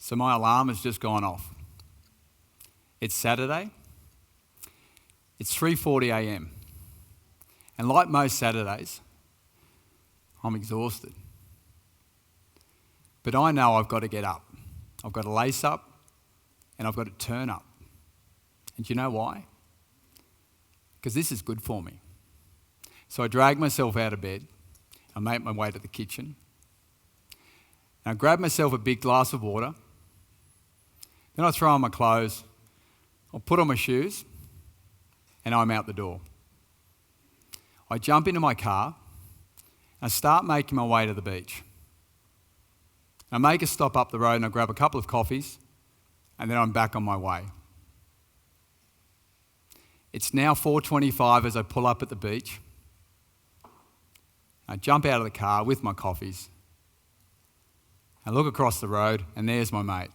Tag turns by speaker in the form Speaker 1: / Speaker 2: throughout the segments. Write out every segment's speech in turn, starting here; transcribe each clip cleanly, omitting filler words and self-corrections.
Speaker 1: So my alarm has just gone off. It's Saturday. It's 3:40 a.m. And like most Saturdays, I'm exhausted. But I know I've got to get up. I've got to lace up and I've got to turn up. And do you know why? Because this is good for me. So I drag myself out of bed. I make my way to the kitchen. And I grab myself a big glass of water. Then I throw on my clothes. I'll put on my shoes. And I'm out the door. I jump into my car. And I start making my way to the beach. I make a stop up the road and I grab a couple of coffees. And then I'm back on my way. It's now 4:25 as I pull up at the beach. I jump out of the car with my coffees. I look across the road and there's my mate.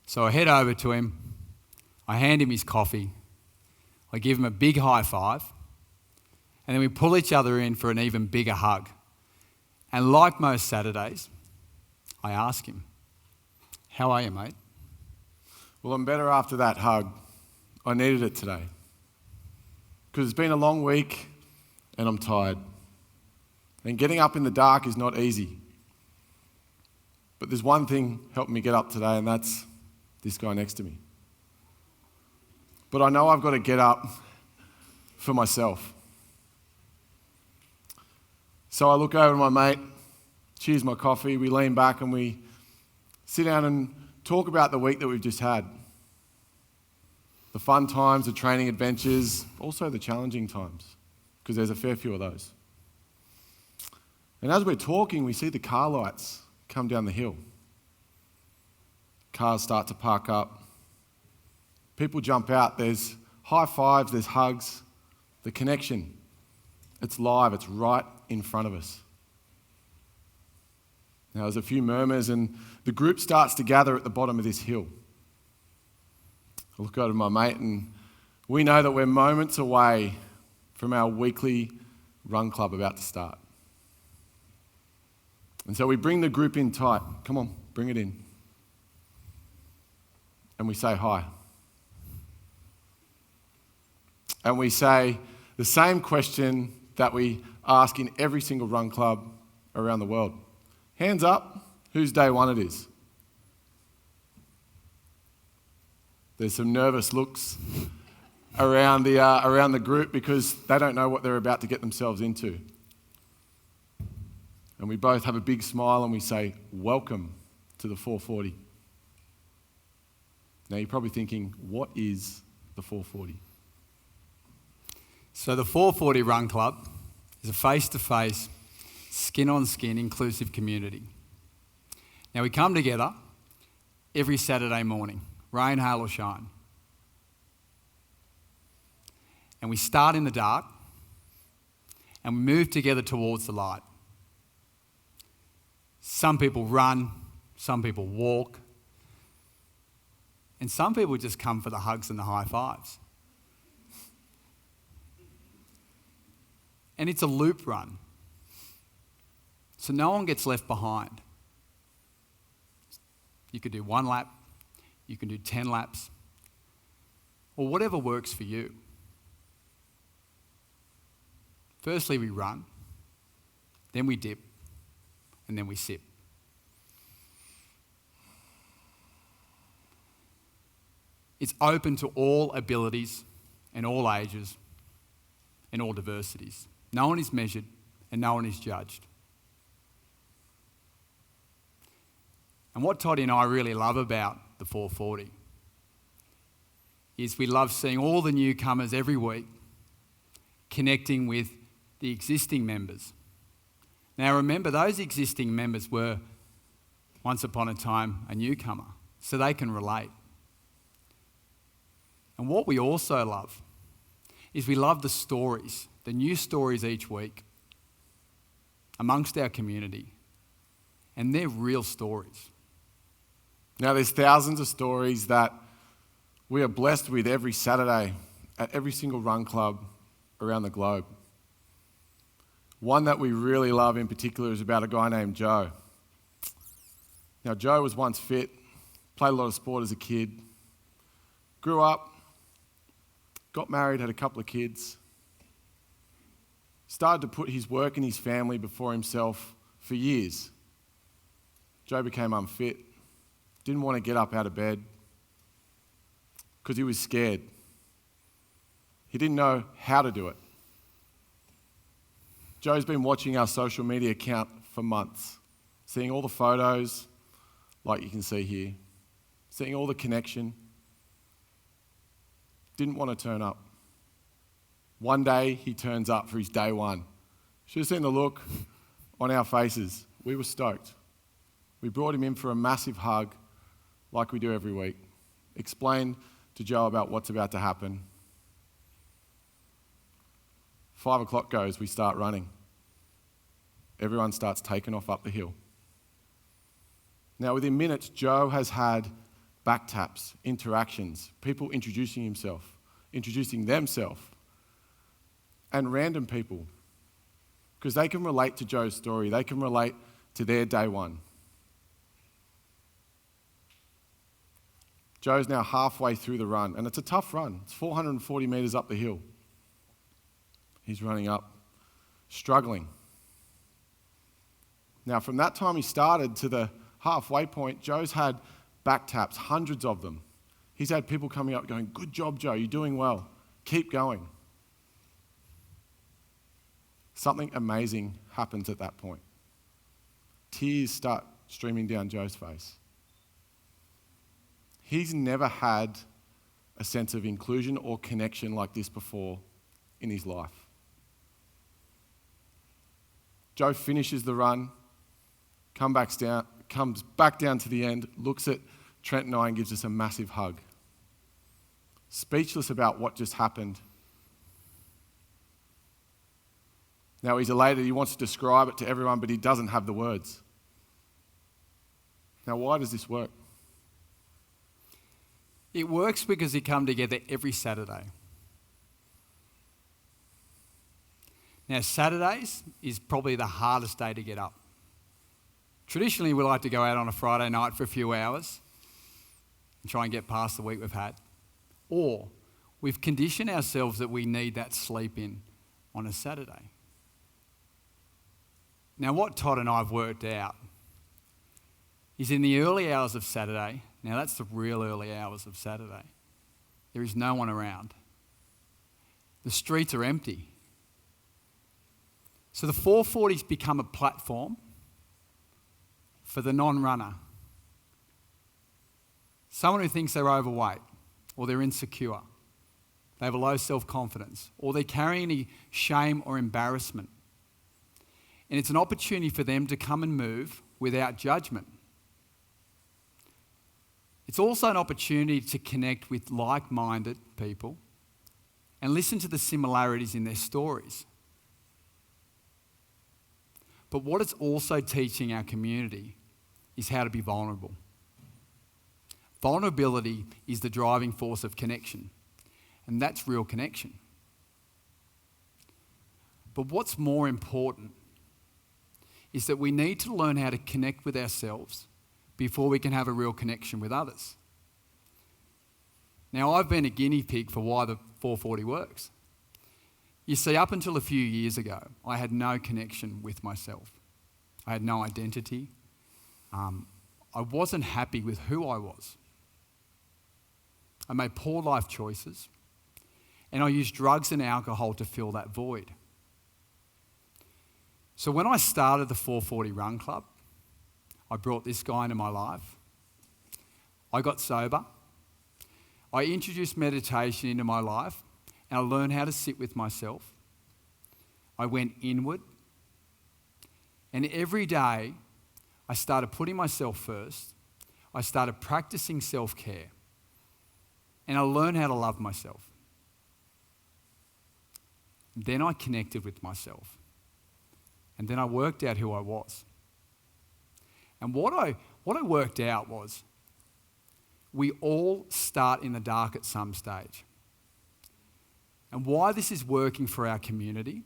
Speaker 1: So I head over to him. I hand him his coffee. I give him a big high five. And then we pull each other in for an even bigger hug. And like most Saturdays, I ask him, "How are you, mate?"
Speaker 2: Well, I'm better after that hug. I needed it today. Because it's been a long week and I'm tired. And getting up in the dark is not easy. But there's one thing helping me get up today, and that's this guy next to me. But I know I've got to get up for myself. So I look over to my mate, cheers my coffee, we lean back and we sit down and talk about the week that we've just had. The fun times, the training adventures, also the challenging times, because there's a fair few of those. And as we're talking, we see the car lights come down the hill. Cars start to park up. People jump out. There's high fives, there's hugs. The connection, it's live, it's right in front of us. Now there's a few murmurs and the group starts to gather at the bottom of this hill. I look over to my mate and we know that we're moments away from our weekly run club about to start. And so we bring the group in tight. Come on, bring it in. And we say hi. And we say the same question that we ask in every single run club around the world. Hands up, whose day one it is? There's some nervous looks around the group because they don't know what they're about to get themselves into. And we both have a big smile and we say, "Welcome to the 440. Now you're probably thinking, what is the 440?
Speaker 1: So the 440 Run Club is a face-to-face, skin-on-skin inclusive community. Now we come together every Saturday morning, rain, hail or shine. And we start in the dark and we move together towards the light. Some people run, some people walk, and some people just come for the hugs and the high fives. And it's a loop run. So no one gets left behind. You could do 1 lap, you can do 10 laps, or whatever works for you. Firstly, we run, then we dip, and then we sip. It's open to all abilities and all ages and all diversities. No one is measured and no one is judged. And what Todd and I really love about the 440 is we love seeing all the newcomers every week connecting with the existing members. Now remember, those existing members were once upon a time a newcomer, so they can relate. And what we also love is we love the stories, the new stories each week amongst our community. And they're real stories.
Speaker 2: Now there's thousands of stories that we are blessed with every Saturday at every single run club around the globe. One that we really love in particular is about a guy named Joe. Now, Joe was once fit, played a lot of sport as a kid, grew up, got married, had a couple of kids, started to put his work and his family before himself for years. Joe became unfit, didn't want to get up out of bed because he was scared. He didn't know how to do it. Joe's been watching our social media account for months, seeing all the photos, like you can see here, seeing all the connection. Didn't want to turn up. One day he turns up for his day one. Should have seen the look on our faces. We were stoked. We brought him in for a massive hug, like we do every week. Explained to Joe about what's about to happen. 5 o'clock goes, we start running. Everyone starts taking off up the hill. Now, within minutes, Joe has had back taps, interactions, people introducing themselves, and random people, because they can relate to Joe's story. They can relate to their day one. Joe's now halfway through the run, and it's a tough run. It's 440 metres up the hill. He's running up, struggling. Now, from that time he started to the halfway point, Joe's had back taps, hundreds of them. He's had people coming up going, "Good job, Joe, you're doing well. Keep going." Something amazing happens at that point. Tears start streaming down Joe's face. He's never had a sense of inclusion or connection like this before in his life. Joe finishes the run, comes back down to the end, looks at Trent and I and gives us a massive hug. Speechless about what just happened. Now he's elated, he wants to describe it to everyone, but he doesn't have the words. Now, why does this work?
Speaker 1: It works because we come together every Saturday. Now, Saturdays is probably the hardest day to get up. Traditionally, we like to go out on a Friday night for a few hours and try and get past the week we've had. Or we've conditioned ourselves that we need that sleep in on a Saturday. Now, what Todd and I have worked out is in the early hours of Saturday, now that's the real early hours of Saturday, there is no one around. The streets are empty. So the 440s become a platform for the non-runner. Someone who thinks they're overweight or they're insecure, they have a low self-confidence, or they're carrying any shame or embarrassment. And it's an opportunity for them to come and move without judgment. It's also an opportunity to connect with like-minded people and listen to the similarities in their stories. But what it's also teaching our community is how to be vulnerable. Vulnerability is the driving force of connection, and that's real connection. But what's more important is that we need to learn how to connect with ourselves before we can have a real connection with others. Now, I've been a guinea pig for why the 440 works. You see, up until a few years ago, I had no connection with myself. I had no identity. I wasn't happy with who I was. I made poor life choices, and I used drugs and alcohol to fill that void. So when I started the 440 Run Club, I brought this guy into my life. I got sober. I introduced meditation into my life, and I learned how to sit with myself. I went inward, and every day I started putting myself first. I started practicing self-care, and I learned how to love myself. Then I connected with myself, and then I worked out who I was. And what I worked out was we all start in the dark at some stage. And why this is working for our community,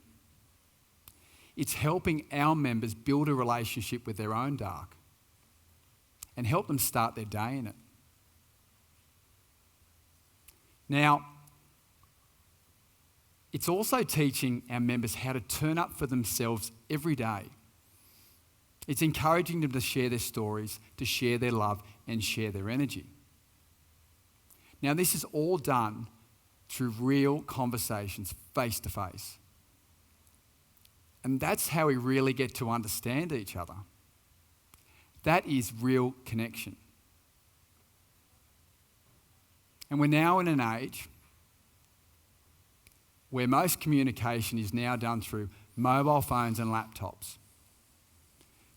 Speaker 1: it's helping our members build a relationship with their own dark and help them start their day in it. Now, it's also teaching our members how to turn up for themselves every day. It's encouraging them to share their stories, to share their love, and share their energy. Now, this is all done through real conversations, face to face. And that's how we really get to understand each other. That is real connection. And we're now in an age where most communication is now done through mobile phones and laptops.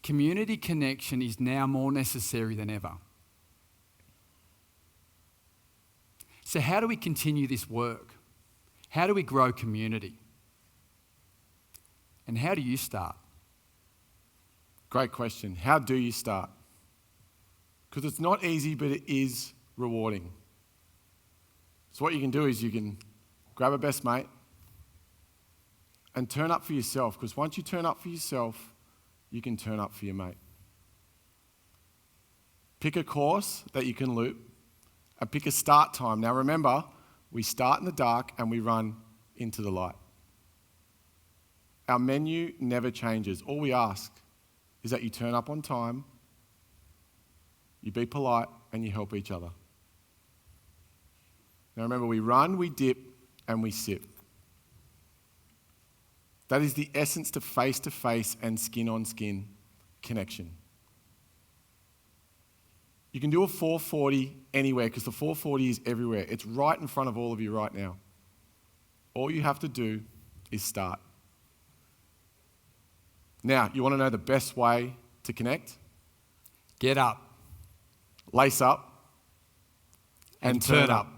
Speaker 1: Community connection is now more necessary than ever. So how do we continue this work? How do we grow community? And how do you start?
Speaker 2: Great question. How do you start? Because it's not easy, but it is rewarding. So what you can do is you can grab a best mate and turn up for yourself. Because once you turn up for yourself, you can turn up for your mate. Pick a course that you can loop and pick a start time. Now remember, we start in the dark and we run into the light. Our menu never changes. All we ask is that you turn up on time, you be polite, and you help each other. Now remember, we run, we dip, and we sip. That is the essence to face and skin-on-skin connection. You can do a 440 anywhere because the 440 is everywhere. It's right in front of all of you right now. All you have to do is start. Now, you want to know the best way to connect?
Speaker 1: Get up.
Speaker 2: Lace up. And turn up.